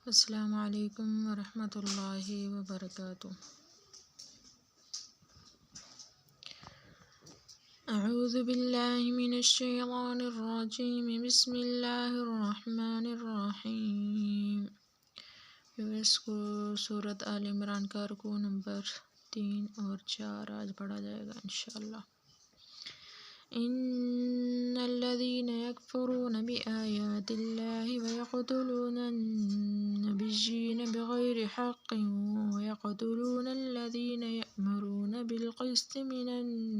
السلام عليكم ورحمة الله وبركاته. أعوذ بالله من الشيطان الرجيم. بسم الله الرحمن الرحيم. इसको सूरत आल इमरान का रुकू नंबर 3 और 4 आज पढ़ा जाएगा इंशाअल्लाह। इन्नल्लज़ीना यकफ़ुरूना बिआयातिल्लाहि वयक़्तुलूना अन्नबिय्यीना बिग़ैरि हक़्क़िन वयक़्तुलूना अल्लज़ीना यअमुरूना बिलक़िस्ति मिनन्नास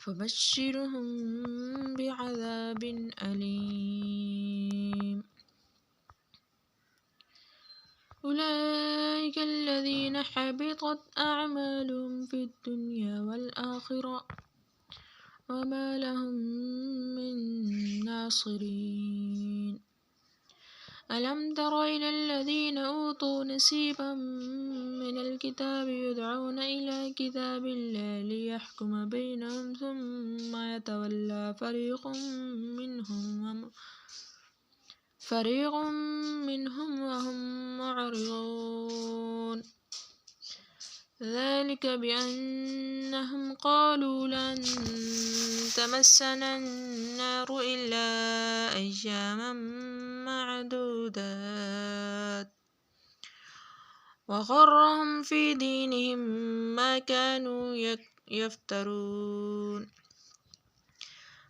फबश्शिरहुम बिअज़ाबिन अलीम। أولئك الذين حبطت أعمالهم في الدنيا والآخرة وما لهم من ناصرين. ألم تر إلى الذين أوتوا نصيبا من الكتاب يدعون إلى كتاب الله ليحكم بينهم ثم يتولى فريق منهم وهم معرضون. ذلك بأنهم قالوا لن تمسنا النار إلا أياما معدودات وغرهم في دينهم ما كانوا يفترون.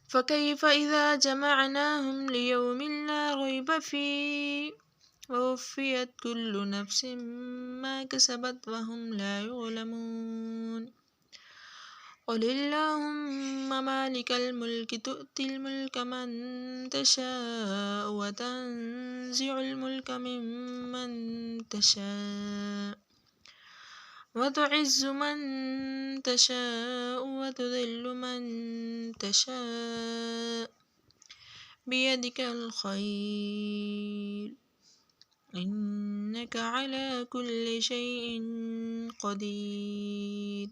فكيف إذا جمعناهم ليوم لا ريب فيه ووفيت كل نفس ما كسبت وهم لا يظلمون. قل اللهم مالك الملك تؤتي الملك من تشاء وتنزع الملك ممن تشاء وتعز من تشاء وتذل من تشاء بيدك الخير إنك على كل شيء قدير.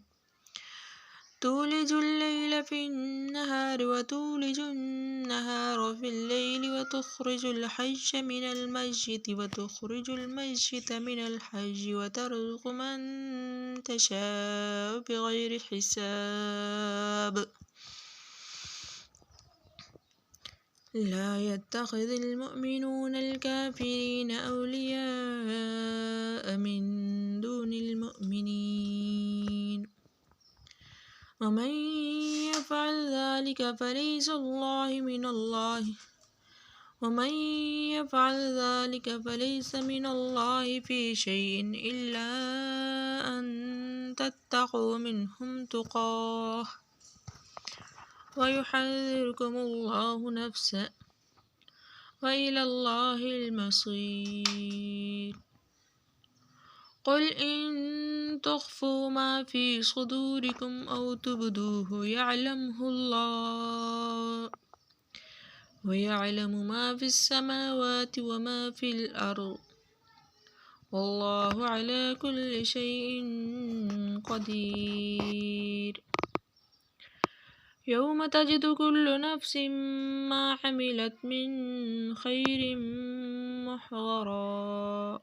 تولج الليل في النهار وتولج النهار في الليل وتخرج الحي من الميت وتخرج الميت من الحي وترزق من تشاء بغير حساب. لا يتخذ المؤمنون الكافرين أولياء من دون المؤمنين ومن يفعل ذلك فليس من الله في شيء إلا أن تتقوا منهم تقاه ويحذركم الله نفسه وإلى الله المصير. قل إن تخفوا ما في صدوركم أو تبدوه يعلمه الله ويعلم ما في السماوات وما في الأرض والله على كل شيء قدير. يوم تجد كل نفس ما عملت من خير محضرا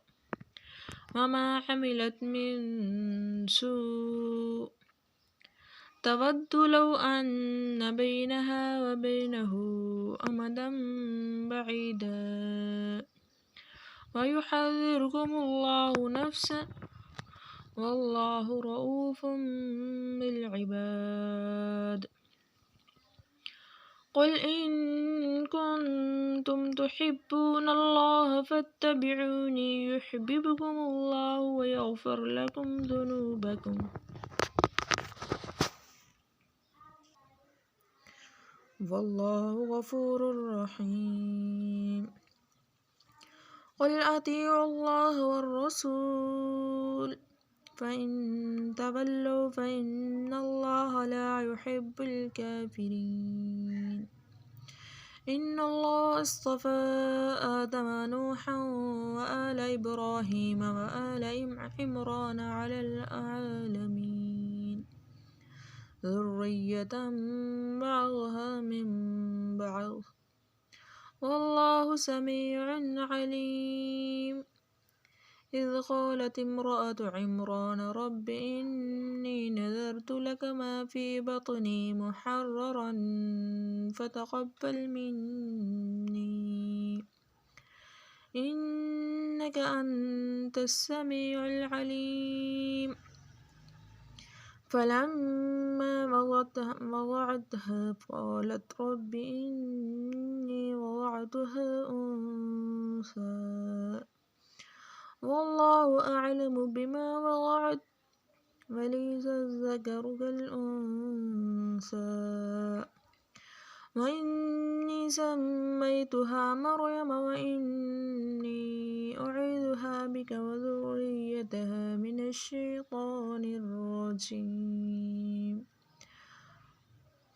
وما عملت من سوء تود لو أن بينها وبينه أمدا بعيدا ويحذركم الله نفسه والله رؤوف بالعباد. قل إن كنتم تحبون الله فاتبعوني يحببكم الله ويغفر لكم ذنوبكم والله غفور رحيم. قل أطيعوا الله والرسول فإن تولوا فإن الله لا يحب الكافرين. إن الله اصطفى آدم ونوحا وآل إبراهيم وآل عمران على العالمين ذرية بعضها من بعض والله والله سميع عليم. إذ قالت امرأة عمران رب إني نذرت لك ما في بطني محررا فتقبل مني إنك أنت السميع العليم. فلما وضعتها قالت رب إني وضعتها أنثى والله أعلم بما وضعت وليس الذكر كالأنثى وإني سميتها مريم وإني أعيذها بك وذريتها من الشيطان الرجيم.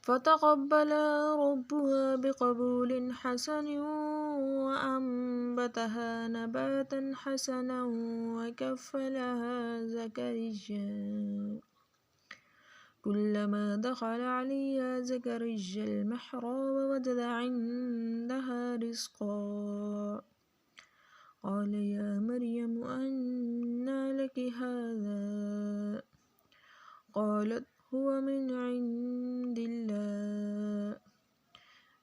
فتقبلها ربها بقبول حسن وأنبتها نباتا حسنا وكفلها زكريا. كلما دخل عليها زكريا المحراب وجد عندها رزقا قال يا مريم أنى لك هذا قالت هو من عند الله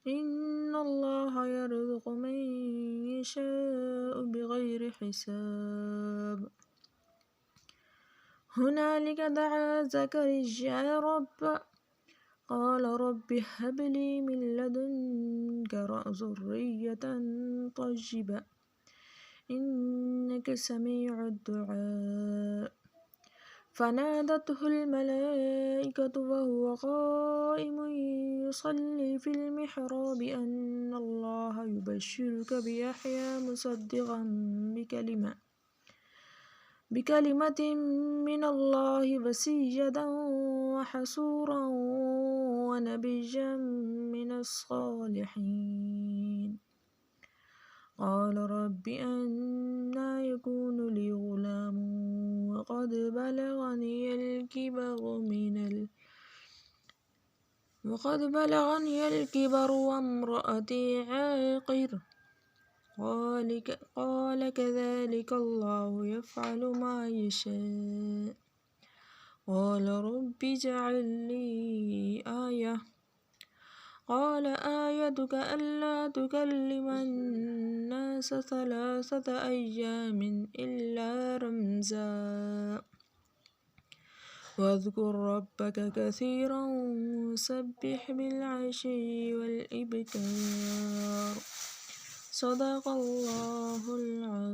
إن الله يرزق من يشاء بغير حساب. هنالك دعا زكريا ربه قال رب هب لي من لدنك ذرية طيبة إنك سميع الدعاء. فنادته الملائكة وهو قائم يصلي في المحراب أن الله يبشرك بيحيى مصدقا بكلمة من الله وسيدا وحسورا ونبيا من الصالحين. قال رب أنى يكون لي غلام وقد بلغني الكبر وامرأتي عاقر قال كذلك الله يفعل ما يشاء. قال رب اجعل لي آية قال آيتك ألا تكلم الناس 3 أيام إلا رمزا واذكر ربك كثيرا وسبح بالعشي والإبكار. صدق الله العظيم.